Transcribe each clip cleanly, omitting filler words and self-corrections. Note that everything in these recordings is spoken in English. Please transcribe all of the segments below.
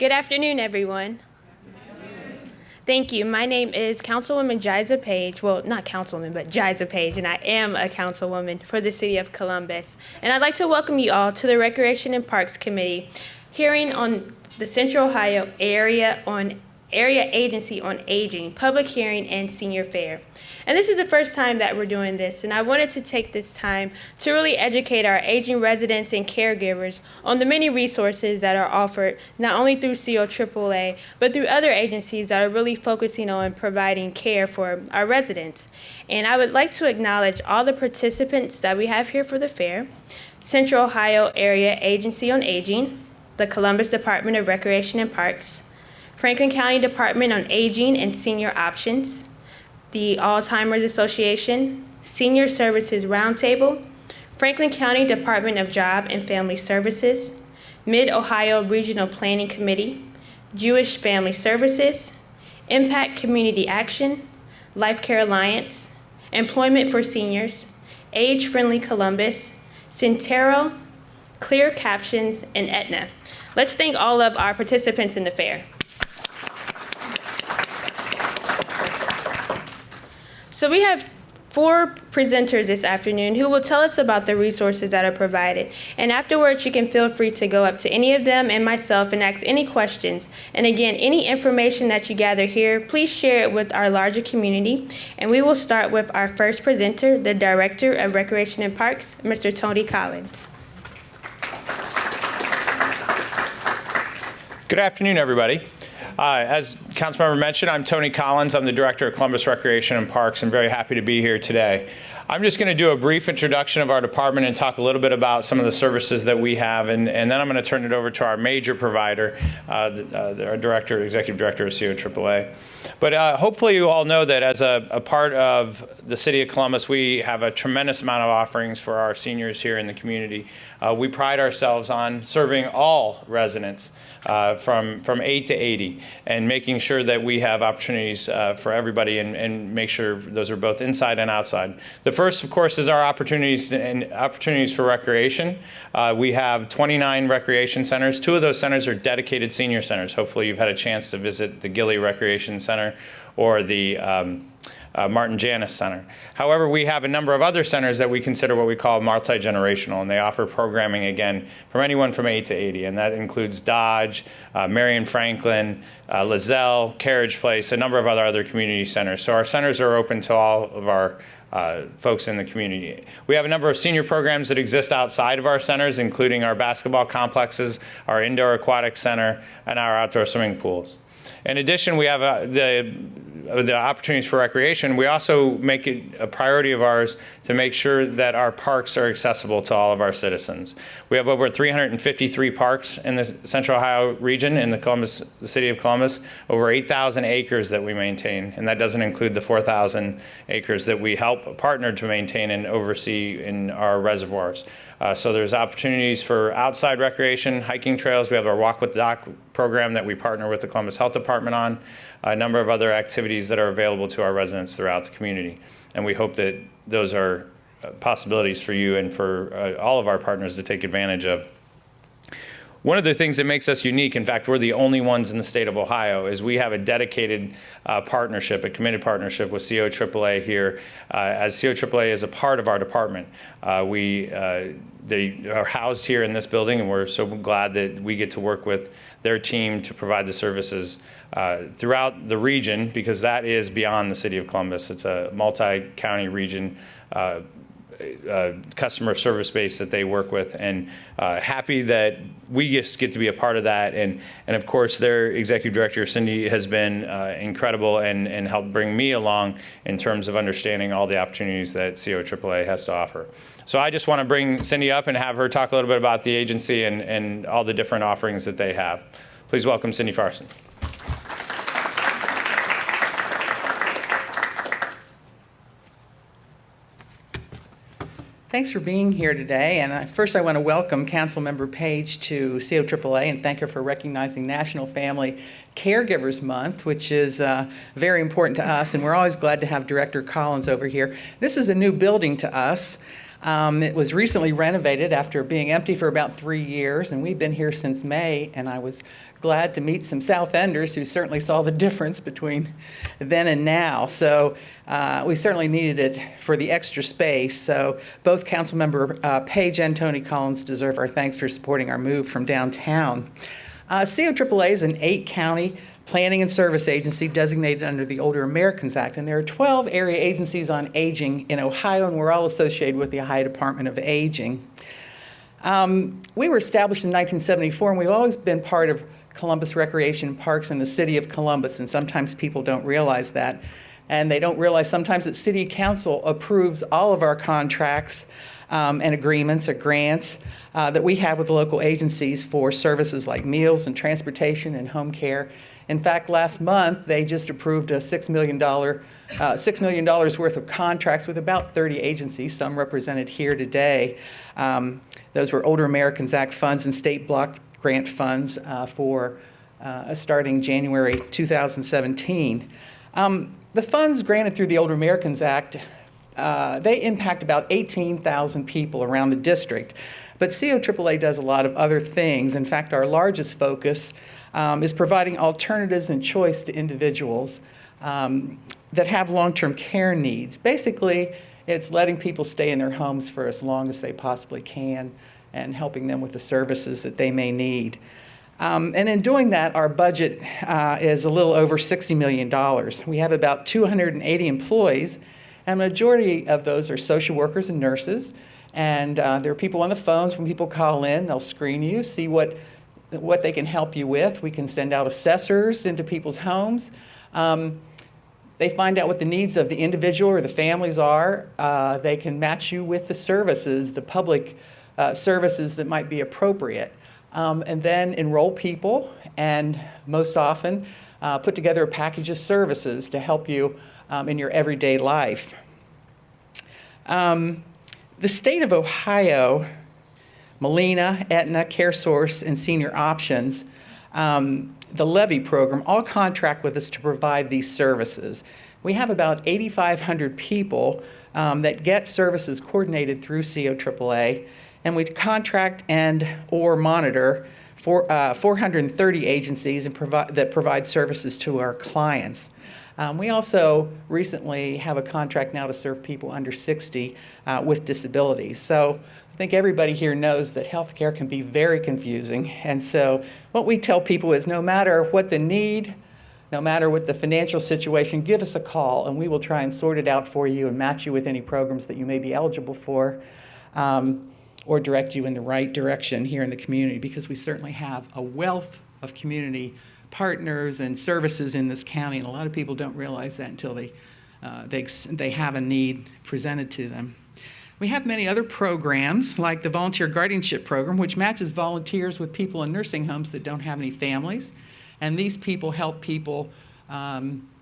Good afternoon, everyone. Thank you. My name is Councilwoman Jiza Page. Well, not Councilwoman, but Jiza Page, and I am a Councilwoman for the City of Columbus. And I'd like to welcome you all to the Recreation and Parks Committee hearing on the Central Ohio Area Agency on Aging, public hearing and senior fair. And this is the first time that we're doing this, and I wanted to take this time to really educate our aging residents and caregivers on the many resources that are offered not only through COAAA, but through other agencies that are really focusing on providing care for our residents. And I would like to acknowledge all the participants that we have here for the fair: Central Ohio Area Agency on Aging, the Columbus Department of Recreation and Parks, Franklin County Department on Aging and Senior Options, the Alzheimer's Association, Senior Services Roundtable, Franklin County Department of Job and Family Services, Mid-Ohio Regional Planning Committee, Jewish Family Services, Impact Community Action, Life Care Alliance, Employment for Seniors, Age Friendly Columbus, Centero, Clear Captions, and Aetna. Let's thank all of our participants in the fair. So we have 4 presenters this afternoon who will tell us about the resources that are provided. And afterwards, you can feel free to go up to any of them and myself and ask any questions. And again, any information that you gather here, please share it with our larger community. And we will start with our first presenter, the Director of Recreation and Parks, Mr. Tony Collins. Good afternoon, everybody. As Councilmember mentioned, I'm Tony Collins. I'm the Director of Columbus Recreation and Parks. I'm very happy to be here today. I'm just going to do a brief introduction of our department and talk a little bit about some of the services that we have, and then I'm going to turn it over to our major provider, our Executive Director of COAAA. But hopefully you all know that as a part of the City of Columbus, we have a tremendous amount of offerings for our seniors here in the community. We pride ourselves on serving all residents from 8 to 80 and making sure that we have opportunities for everybody and make sure those are both inside and outside. The first, of course, is our opportunities for recreation. We have 29 recreation centers. 2 of those centers are dedicated senior centers. Hopefully you've had a chance to visit the Gilley Recreation Center or the Martin Janis Center. However, we have a number of other centers that we consider what we call multi-generational, and they offer programming, again, from anyone from 8 to 80, and that includes Dodge, Marion Franklin, Lizelle, Carriage Place, a number of other community centers. So our centers are open to all of our folks in the community. We have a number of senior programs that exist outside of our centers, including our basketball complexes, our indoor aquatic center, and our outdoor swimming pools. In addition, we have the opportunities for recreation. We also make it a priority of ours to make sure that our parks are accessible to all of our citizens. We have over 353 parks in the Central Ohio region in the City of Columbus, over 8,000 acres that we maintain, and that doesn't include the 4,000 acres that we help partner to maintain and oversee in our reservoirs. So there's opportunities for outside recreation, hiking trails. We have our Walk with Doc program that we partner with the Columbus Health Department on, a number of other activities that are available to our residents throughout the community. And we hope that those are possibilities for you and for all of our partners to take advantage of. One of the things that makes us unique, in fact, we're the only ones in the state of Ohio, is we have a dedicated partnership, a committed partnership with COAAA here, as COAAA is a part of our department. They are housed here in this building, and we're so glad that we get to work with their team to provide the services throughout the region, because that is beyond the City of Columbus. It's a multi-county region customer service base that they work with, and happy that we just get to be a part of that. And of course, their executive director, Cindy, has been incredible and helped bring me along in terms of understanding all the opportunities that COAAA has to offer. So I just want to bring Cindy up and have her talk a little bit about the agency and all the different offerings that they have. Please welcome Cindy Farson. Thanks for being here today. And first I want to welcome Councilmember Page to COAAA and thank her for recognizing National Family Caregivers Month, which is very important to us. And we're always glad to have Director Collins over here. This is a new building to us. It was recently renovated after being empty for about 3 years, and we've been here since May, and I was glad to meet some South Enders who certainly saw the difference between then and now. So we certainly needed it for the extra space. So both Councilmember Page and Tony Collins deserve our thanks for supporting our move from downtown. COAAA is an 8-county planning and service agency designated under the Older Americans Act, and there are 12 area agencies on aging in Ohio, and we're all associated with the Ohio Department of Aging. We were established in 1974, and we've always been part of Columbus Recreation and Parks in the city of Columbus, and sometimes people don't realize that. And they don't realize sometimes that City Council approves all of our contracts and agreements or grants that we have with local agencies for services like meals and transportation and home care. In fact, last month, they just approved a $6 million worth of contracts with about 30 agencies, some represented here today. Those were Older Americans Act funds and state block grant funds for starting January 2017. The funds granted through the Older Americans Act, they impact about 18,000 people around the district. But COAAA does a lot of other things. In fact, our largest focus is providing alternatives and choice to individuals that have long-term care needs. Basically, it's letting people stay in their homes for as long as they possibly can and helping them with the services that they may need. And in doing that, our budget is a little over $60 million. We have about 280 employees, and the majority of those are social workers and nurses. And there are people on the phones. When people call in, they'll screen you, see what they can help you with. We can send out assessors into people's homes. They find out what the needs of the individual or the families are. They can match you with the services, the public services that might be appropriate. And then enroll people and most often put together a package of services to help you in your everyday life. The state of Ohio, Molina, Aetna, CareSource, and Senior Options, the Levy program, all contract with us to provide these services. We have about 8,500 people that get services coordinated through COAAA, and we contract and or monitor for 430 agencies that provide services to our clients. We also recently have a contract now to serve people under 60 with disabilities. So I think everybody here knows that healthcare can be very confusing. And so what we tell people is no matter what the need, no matter what the financial situation, give us a call and we will try and sort it out for you and match you with any programs that you may be eligible for. Or direct you in the right direction here in the community, because we certainly have a wealth of community partners and services in this county, and a lot of people don't realize that until they have a need presented to them. We have many other programs, like the Volunteer Guardianship Program, which matches volunteers with people in nursing homes that don't have any families, and these people help people,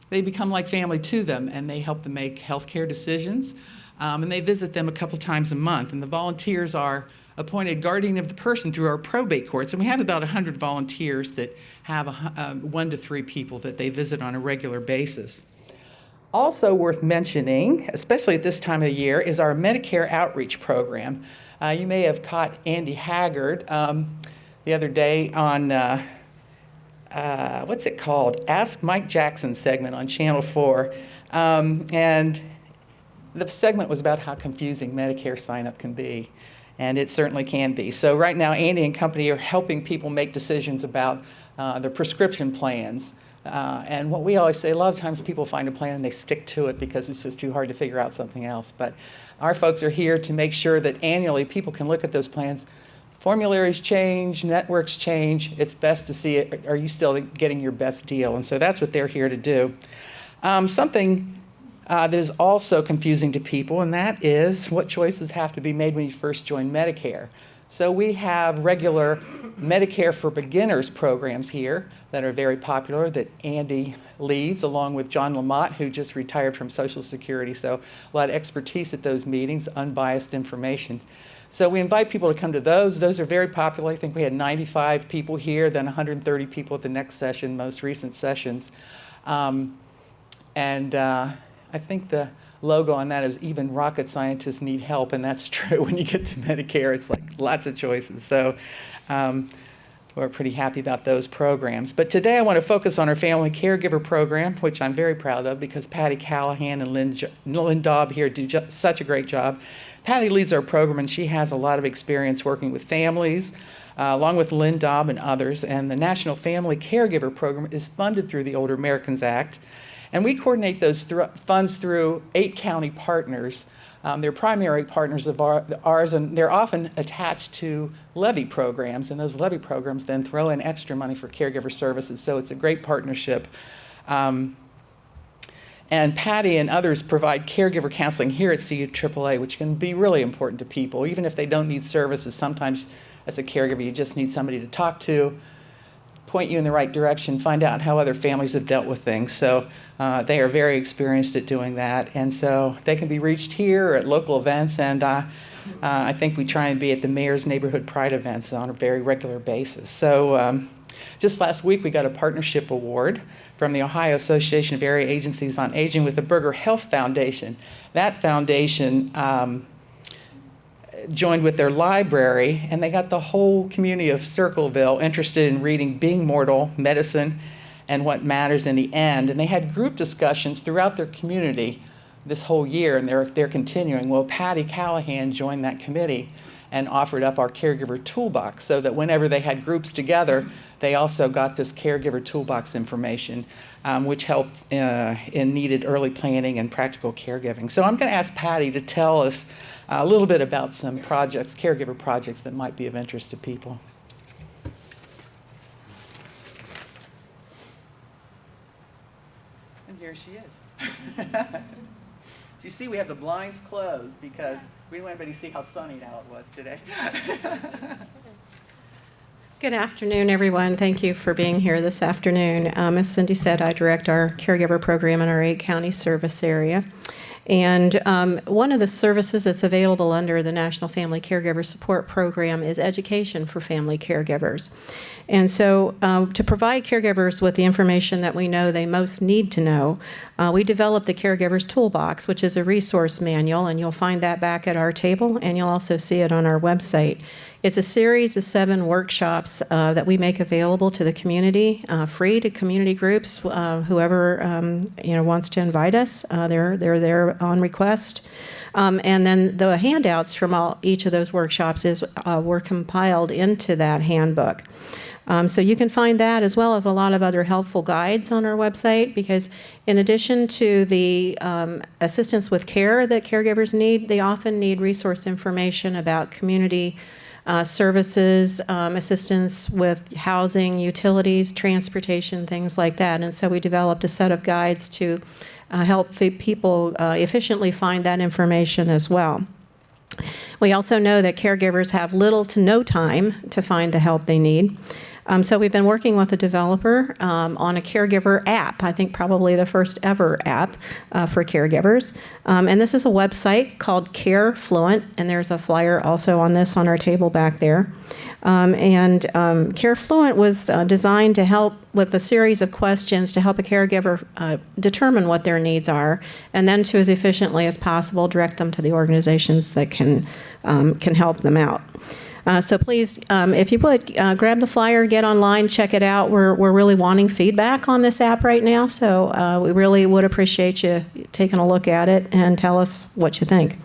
they become like family to them, and they help them make healthcare decisions. And they visit them a couple times a month. And the volunteers are appointed guardian of the person through our probate courts. And we have about 100 volunteers that have 1 to 3 people that they visit on a regular basis. Also worth mentioning, especially at this time of the year, is our Medicare outreach program. You may have caught Andy Haggard the other day on, what's it called? Ask Mike Jackson segment on Channel 4. And the segment was about how confusing Medicare sign-up can be, and it certainly can be. So right now, Andy and company are helping people make decisions about their prescription plans. And what we always say, a lot of times people find a plan and they stick to it because it's just too hard to figure out something else. But our folks are here to make sure that annually people can look at those plans. Formularies change, networks change. It's best to see it. Are you still getting your best deal? And so that's what they're here to do. Something that is also confusing to people, and that is what choices have to be made when you first join Medicare. So we have regular Medicare for Beginners programs here that are very popular that Andy leads, along with John Lamott, who just retired from Social Security. So a lot of expertise at those meetings, unbiased information. So we invite people to come to those. Those are very popular. I think we had 95 people here, then 130 people at the next session, most recent sessions. I think the logo on that is even rocket scientists need help, and that's true. When you get to Medicare, it's like lots of choices. So we're pretty happy about those programs. But today I want to focus on our family caregiver program, which I'm very proud of because Patty Callahan and Lynn Daub here do such a great job. Patty leads our program, and she has a lot of experience working with families, along with Lynn Daub and others. And the National Family Caregiver Program is funded through the Older Americans Act. And we coordinate those funds through 8 county partners. They're primary partners of ours, and they're often attached to levy programs, and those levy programs then throw in extra money for caregiver services, so it's a great partnership. And Patty and others provide caregiver counseling here at COAAA, which can be really important to people. Even if they don't need services, sometimes as a caregiver you just need somebody to talk to, point you in the right direction, find out how other families have dealt with things. So they are very experienced at doing that. And so they can be reached here or at local events. And I think we try and be at the Mayor's Neighborhood Pride events on a very regular basis. So just last week, we got a partnership award from the Ohio Association of Area Agencies on Aging with the Berger Health Foundation. That foundation joined with their library, and they got the whole community of Circleville interested in reading Being Mortal, Medicine, and What Matters in the End. And they had group discussions throughout their community this whole year, and they're continuing. Well, Patty Callahan joined that committee and offered up our caregiver toolbox so that whenever they had groups together, they also got this caregiver toolbox information, which helped in needed early planning and practical caregiving. So I'm going to ask Patty to tell us a little bit about some projects, caregiver projects that might be of interest to people. And here she is. You see, we have the blinds closed because we didn't want anybody to see how sunny now it was today. Good afternoon, everyone. Thank you for being here this afternoon. As Cindy said, I direct our caregiver program in our 8-county service area. And one of the services that's available under the National Family Caregiver Support Program is education for family caregivers. And so to provide caregivers with the information that we know they most need to know, we developed the Caregiver's Toolbox, which is a resource manual, and you'll find that back at our table, and you'll also see it on our website. It's a series of 7 workshops that we make available to the community, free to community groups. Whoever wants to invite us, they're there on request. And then the handouts from each of those workshops were compiled into that handbook. So you can find that as well as a lot of other helpful guides on our website, because in addition to the assistance with care that caregivers need, they often need resource information about community services, assistance with housing, utilities, transportation, things like that. And so we developed a set of guides to help people efficiently find that information as well. We also know that caregivers have little to no time to find the help they need. So we've been working with a developer on a caregiver app, I think probably the first ever app for caregivers. And this is a website called CareFluent, and there's a flyer also on this on our table back there. CareFluent was designed to help with a series of questions to help a caregiver determine what their needs are, and then to as efficiently as possible direct them to the organizations that can help them out. So please, if you would, grab the flyer, get online, check it out. We're really wanting feedback on this app right now, so we really would appreciate you taking a look at it and tell us what you think.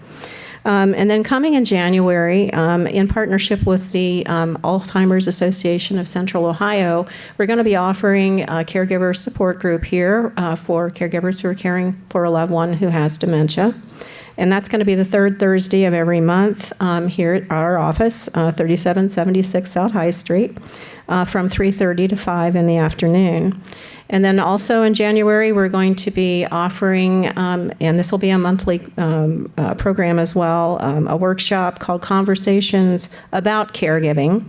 And then coming in January, in partnership with the Alzheimer's Association of Central Ohio, we're going to be offering a caregiver support group here for caregivers who are caring for a loved one who has dementia. And that's going to be the 3rd Thursday of every month here at our office, 3776 South High Street, from 3:30 to 5 in the afternoon. And then also in January, we're going to be offering, and this will be a monthly program as well, a workshop called Conversations About Caregiving.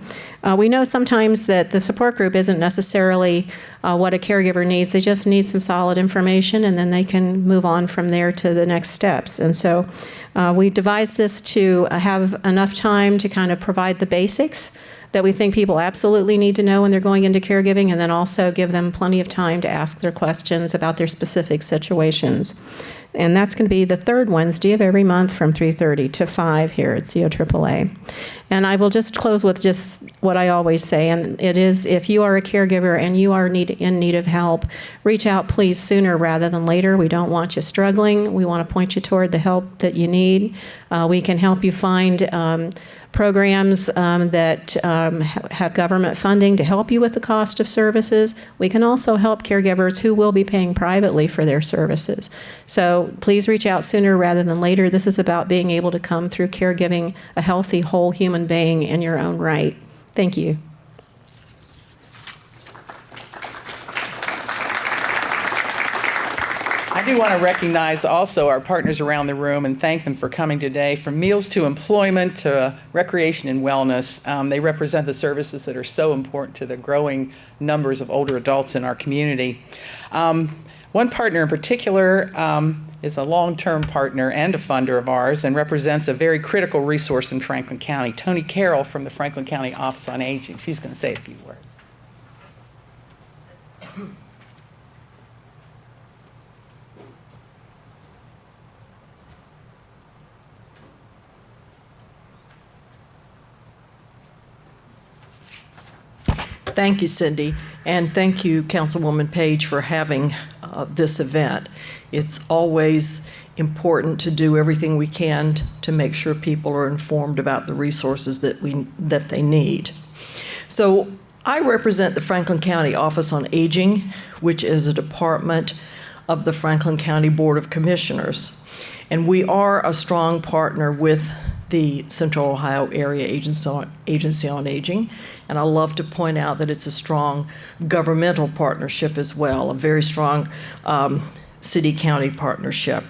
We know sometimes that the support group isn't necessarily what a caregiver needs. They just need some solid information, and then they can move on from there to the next steps. And so we devised this to have enough time to kind of provide the basics that we think people absolutely need to know when they're going into caregiving, and then also give them plenty of time to ask their questions about their specific situations. and that's going to be the third Wednesday of every month from 3:30 to 5 here at COAAA. And I will just close with just what I always say, and it is, if you are a caregiver and you are in need of help, reach out please sooner rather than later. We don't want you struggling. We want to point you toward the help that you need. We can help you find programs that have government funding to help you with the cost of services. We can also help caregivers who will be paying privately for their services. So please reach out sooner rather than later. This is about being able to come through caregiving a healthy, whole human being in your own right. Thank you. I do want to recognize also our partners around the room and thank them for coming today. From meals to employment to recreation and wellness, they represent the services that are so important to the growing numbers of older adults in our community. One partner in particular is a long-term partner and a funder of ours and represents a very critical resource in Franklin County. Toni Carroll from the Franklin County Office on Aging. She's going to say a few words. Thank you, Cindy, and thank you, Councilwoman Page, for having this event. It's always important to do everything we can to make sure people are informed about the resources that they need. So I represent the Franklin County Office on Aging, which is a department of the Franklin County Board of Commissioners. And we are a strong partner with the Central Ohio Area Agency on Aging. And I love to point out that it's a strong governmental partnership as well, a very strong city-county partnership.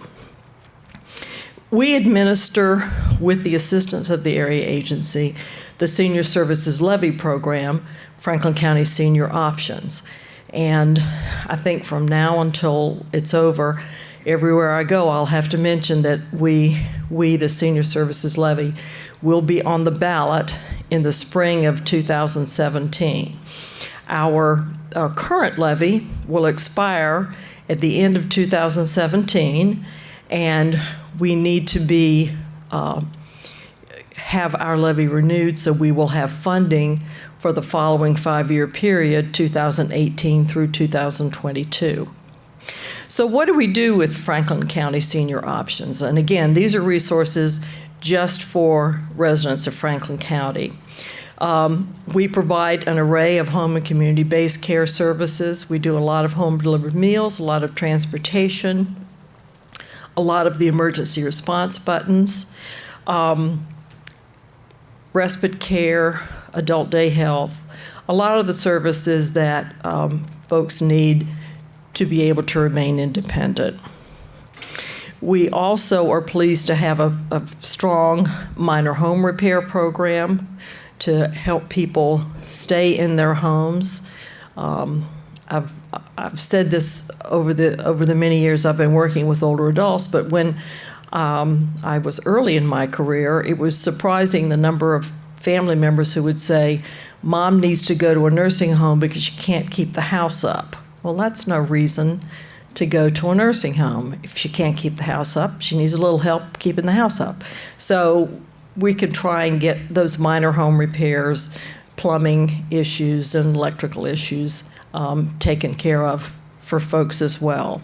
We administer, with the assistance of the area agency, the Senior Services Levy Program, Franklin County Senior Options. And I think from now until it's over, everywhere I go, I'll have to mention that we, the Senior Services Levy, will be on the ballot in the spring of 2017. Our current levy will expire at the end of 2017, and we need to have our levy renewed, so we will have funding for the following 5-year period, 2018 through 2022. So what do we do with Franklin County Senior Options? And again, these are resources just for residents of Franklin County. We provide an array of home and community-based care services. We do a lot of home-delivered meals, a lot of transportation, a lot of the emergency response buttons, respite care, adult day health, a lot of the services that folks need to be able to remain independent. We also are pleased to have a strong minor home repair program to help people stay in their homes. I've said this over the many years I've been working with older adults, but when I was early in my career, it was surprising the number of family members who would say, "Mom needs to go to a nursing home because she can't keep the house up." Well, that's no reason to go to a nursing home. If she can't keep the house up, she needs a little help keeping the house up. So we could try and get those minor home repairs, plumbing issues, and electrical issues taken care of for folks as well.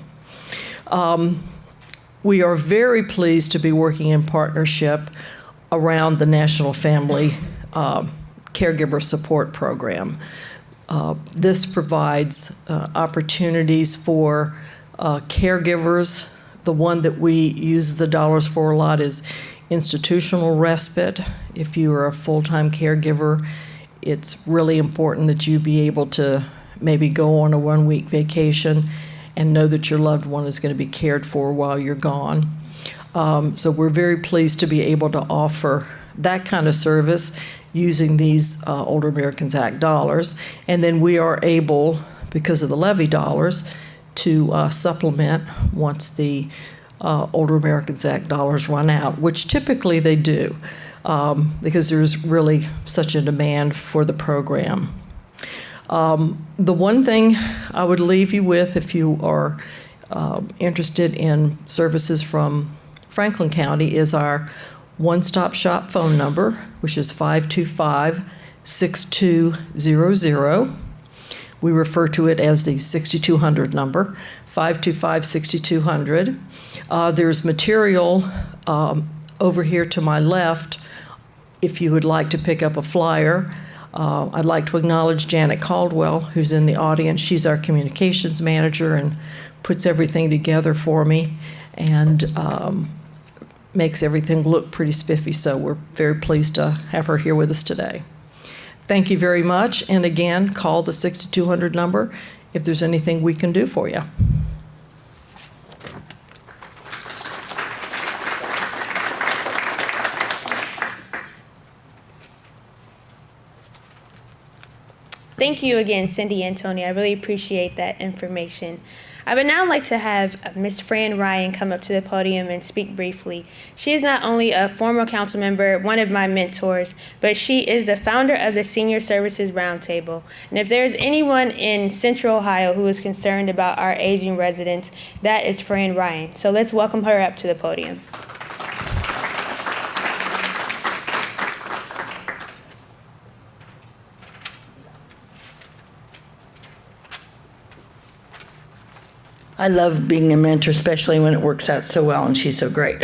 We are very pleased to be working in partnership around the National Family Caregiver Support Program. This provides opportunities for caregivers. The one that we use the dollars for a lot is institutional respite. If you are a full-time caregiver, it's really important that you be able to maybe go on a 1-week vacation and know that your loved one is going to be cared for while you're gone. So we're very pleased to be able to offer that kind of service using these Older Americans Act dollars. And then we are able, because of the levy dollars, to supplement once the Older Americans Act dollars run out, which typically they do, because there's really such a demand for the program. The one thing I would leave you with, if you are interested in services from Franklin County is our one-stop shop phone number, which is 525-6200. We refer to it as the 6200 number, 525-6200. There's material over here to my left if you would like to pick up a flyer. I'd like to acknowledge Janet Caldwell, who's in the audience. She's our communications manager and puts everything together for me and makes everything look pretty spiffy, so we're very pleased to have her here with us today. Thank you very much, and again, call the 6200 number if there's anything we can do for you. Thank you again, Cindy and Tony. I really appreciate that information. I would now like to have Ms. Fran Ryan come up to the podium and speak briefly. She is not only a former council member, one of my mentors, but she is the founder of the Senior Services Roundtable. And if there's anyone in Central Ohio who is concerned about our aging residents, that is Fran Ryan. So let's welcome her up to the podium. I love being a mentor, especially when it works out so well, and she's so great.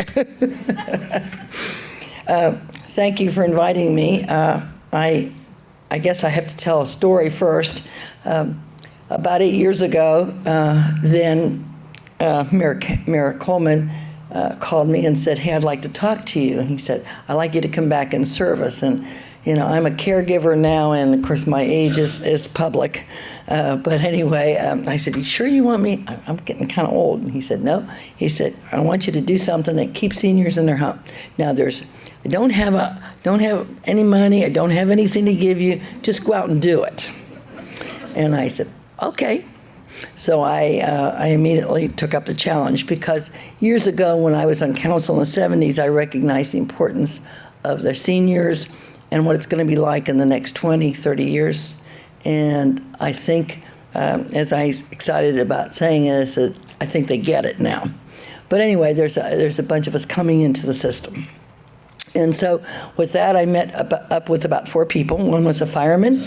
Thank you for inviting me. I guess I have to tell a story first. About 8 years ago, Mayor Coleman called me and said, "Hey, I'd like to talk to you." And he said, "I'd like you to come back and service." And I'm a caregiver now, and of course my age is public. But anyway, I said, "You sure you want me? I'm getting kind of old." And he said, "No." He said, "I want you to do something that keeps seniors in their home. Now I don't have any money. I don't have anything to give you. Just go out and do it." And I said, "Okay." So I immediately took up the challenge, because years ago when I was on council in the 70s, I recognized the importance of the seniors and what it's going to be like in the next 20, 30 years. And I think, as I'm excited about saying this, I think they get it now. But anyway, there's a bunch of us coming into the system. And so with that, I met up with about 4 people. One was a fireman,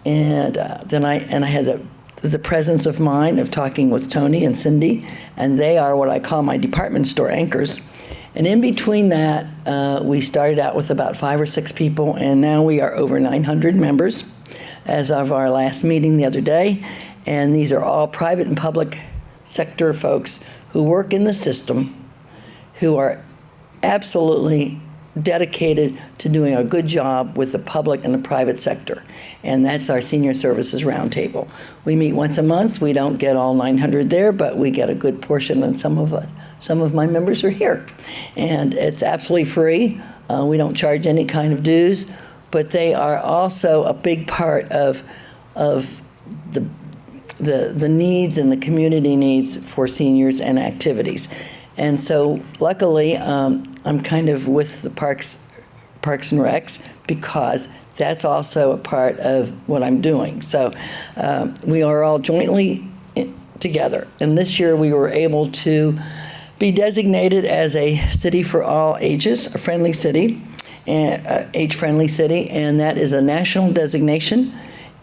and then I had the presence of mind of talking with Tony and Cindy, and they are what I call my department store anchors. And in between that, we started out with about 5 or 6 people, and now we are over 900 members as of our last meeting the other day. And these are all private and public sector folks who work in the system, who are absolutely dedicated to doing a good job with the public and the private sector. And that's our Senior Services Roundtable. We meet once a month. We don't get all 900 there, but we get a good portion, and some of my members are here. And it's absolutely free. We don't charge any kind of dues, but they are also a big part of the needs and the community needs for seniors and activities. And so luckily, I'm kind of with the Parks and Recs, because that's also a part of what I'm doing. So we are all jointly together. And this year we were able to be designated as a city for all ages, a friendly city, age-friendly city, and that is a national designation.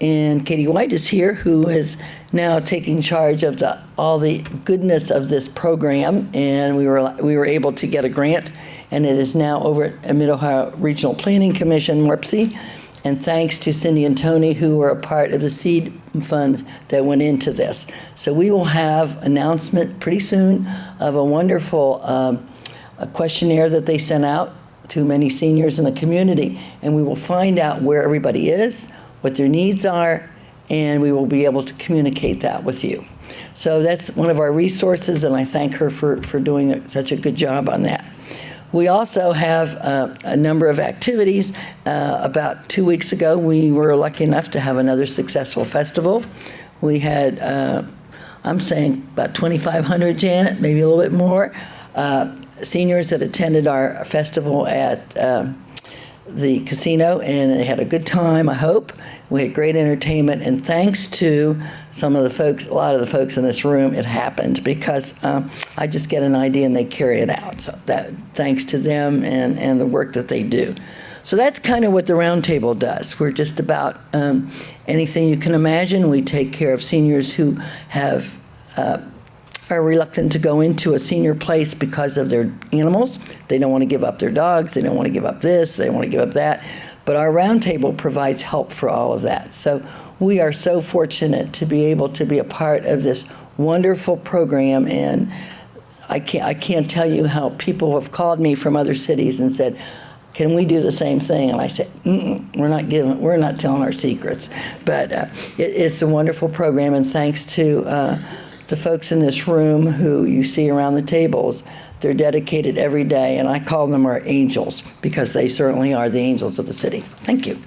And Katie White is here, who is now taking charge of all the goodness of this program, and we were able to get a grant, and it is now over at Mid-Ohio Regional Planning Commission, MRPC, and thanks to Cindy and Tony, who were a part of the seed funds that went into this. So we will have announcement pretty soon of a wonderful a questionnaire that they sent out to many seniors in the community, and we will find out where everybody is, what their needs are, and we will be able to communicate that with you. So that's one of our resources, and I thank her for doing such a good job on that. We also have a number of activities. About 2 weeks ago, we were lucky enough to have another successful festival. We had, I'm saying about 2,500, Janet, maybe a little bit more, seniors that attended our festival at the casino, and they had a good time, I hope. We had great entertainment, and thanks to some of the folks, a lot of the folks in this room, it happened because I just get an idea and they carry it out. So that thanks to them and the work that they do. So that's kind of what the Roundtable does. We're just about anything you can imagine. We take care of seniors who have are reluctant to go into a senior place because of their animals. They don't want to give up their dogs. They don't want to give up this. They don't want to give up that. But our Roundtable provides help for all of that. So we are so fortunate to be able to be a part of this wonderful program. And I can't tell you how people have called me from other cities and said, can we do the same thing? And I said, we're not telling our secrets. But it's a wonderful program, and thanks to the folks in this room who you see around the tables, they're dedicated every day, and I call them our angels because they certainly are the angels of the city. Thank you.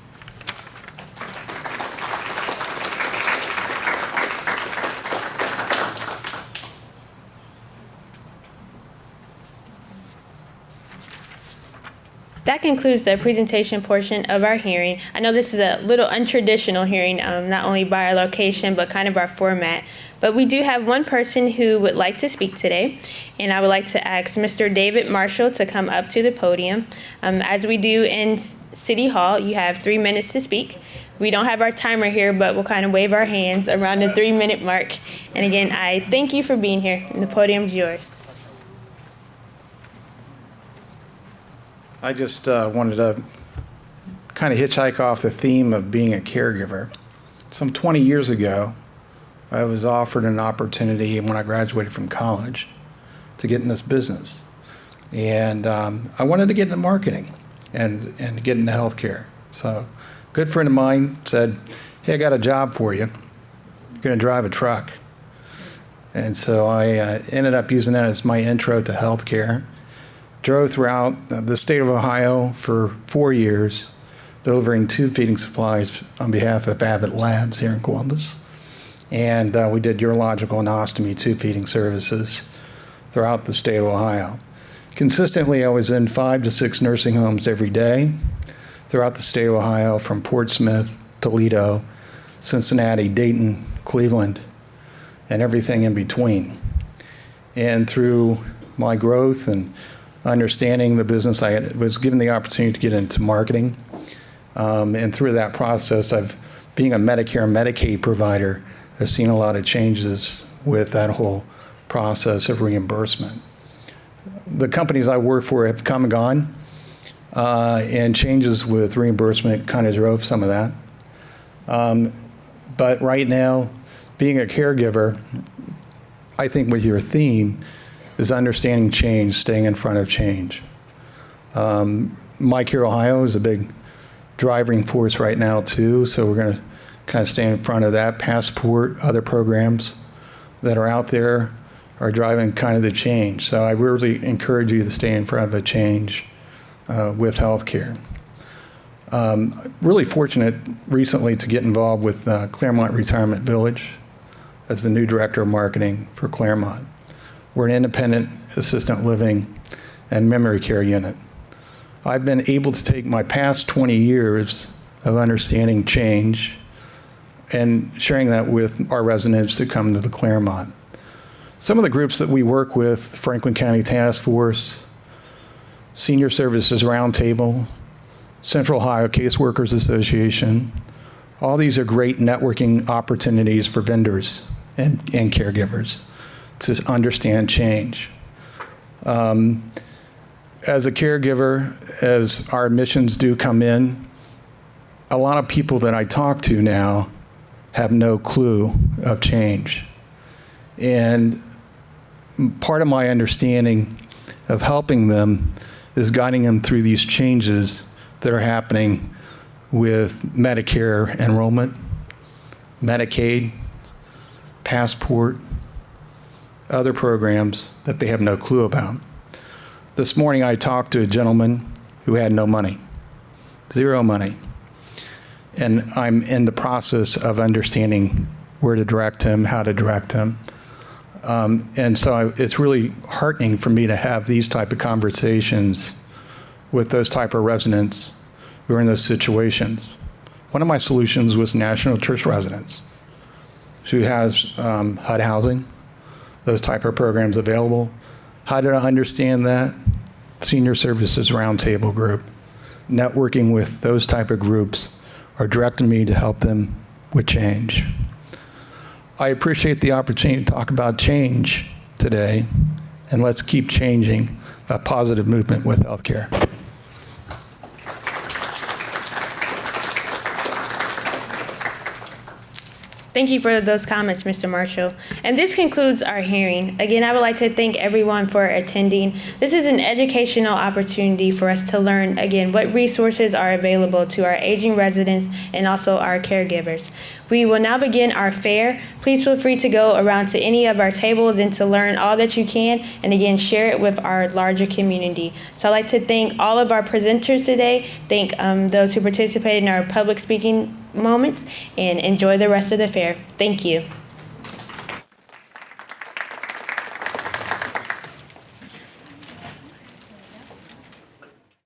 That concludes the presentation portion of our hearing. I know this is a little untraditional hearing, not only by our location, but kind of our format. But we do have one person who would like to speak today, and I would like to ask Mr. David Marshall to come up to the podium. As we do in City Hall, you have 3 minutes to speak. We don't have our timer here, but we'll kind of wave our hands around the 3-minute mark. And again, I thank you for being here, and the podium's yours. I just wanted to kind of hitchhike off the theme of being a caregiver. Some 20 years ago, I was offered an opportunity when I graduated from college to get in this business. And I wanted to get into marketing and get into healthcare. So a good friend of mine said, hey, I got a job for you. You're going to drive a truck. And so I ended up using that as my intro to healthcare. Drove throughout the state of Ohio for 4 years, delivering tube feeding supplies on behalf of Abbott Labs here in Columbus. And we did urological and ostomy tube feeding services throughout the state of Ohio. Consistently, I was in 5 to 6 nursing homes every day throughout the state of Ohio, from Portsmouth, Toledo, Cincinnati, Dayton, Cleveland, and everything in between. And through my growth and understanding the business, I was given the opportunity to get into marketing. And through that process, being a Medicare and Medicaid provider, I've seen a lot of changes with that whole process of reimbursement. The companies I work for have come and gone, and changes with reimbursement kind of drove some of that. But right now, being a caregiver, I think with your theme, is understanding change, staying in front of change. MyCare Ohio is a big driving force right now too, so we're going to kind of stay in front of that. Passport, other programs that are out there are driving kind of the change. So I really encourage you to stay in front of the change with healthcare. Really fortunate recently to get involved with Claremont Retirement Village as the new director of marketing for Claremont. We're an independent assisted living and memory care unit. I've been able to take my past 20 years of understanding change and sharing that with our residents who come to the Claremont. Some of the groups that we work with, Franklin County Task Force, Senior Services Roundtable, Central Ohio Caseworkers Association, all these are great networking opportunities for vendors and caregivers to understand change. As a caregiver, as our admissions do come in, a lot of people that I talk to now have no clue of change. And part of my understanding of helping them is guiding them through these changes that are happening with Medicare enrollment, Medicaid, Passport, other programs that they have no clue about. This morning I talked to a gentleman who had no money, zero money. And I'm in the process of understanding where to direct him, how to direct him. And so it's really heartening for me to have these type of conversations with those type of residents who are in those situations. One of my solutions was National Church Residence, who has HUD housing, those type of programs available. How did I understand that? Senior Services Roundtable group. Networking with those type of groups are directing me to help them with change. I appreciate the opportunity to talk about change today, and let's keep changing a positive movement with healthcare. Thank you for those comments, Mr. Marshall. And this concludes our hearing. Again, I would like to thank everyone for attending. This is an educational opportunity for us to learn, again, what resources are available to our aging residents and also our caregivers. We will now begin our fair. Please feel free to go around to any of our tables and to learn all that you can, and again, share it with our larger community. So I'd like to thank all of our presenters today, thank those who participated in our public speaking moments, and enjoy the rest of the fair. Thank you.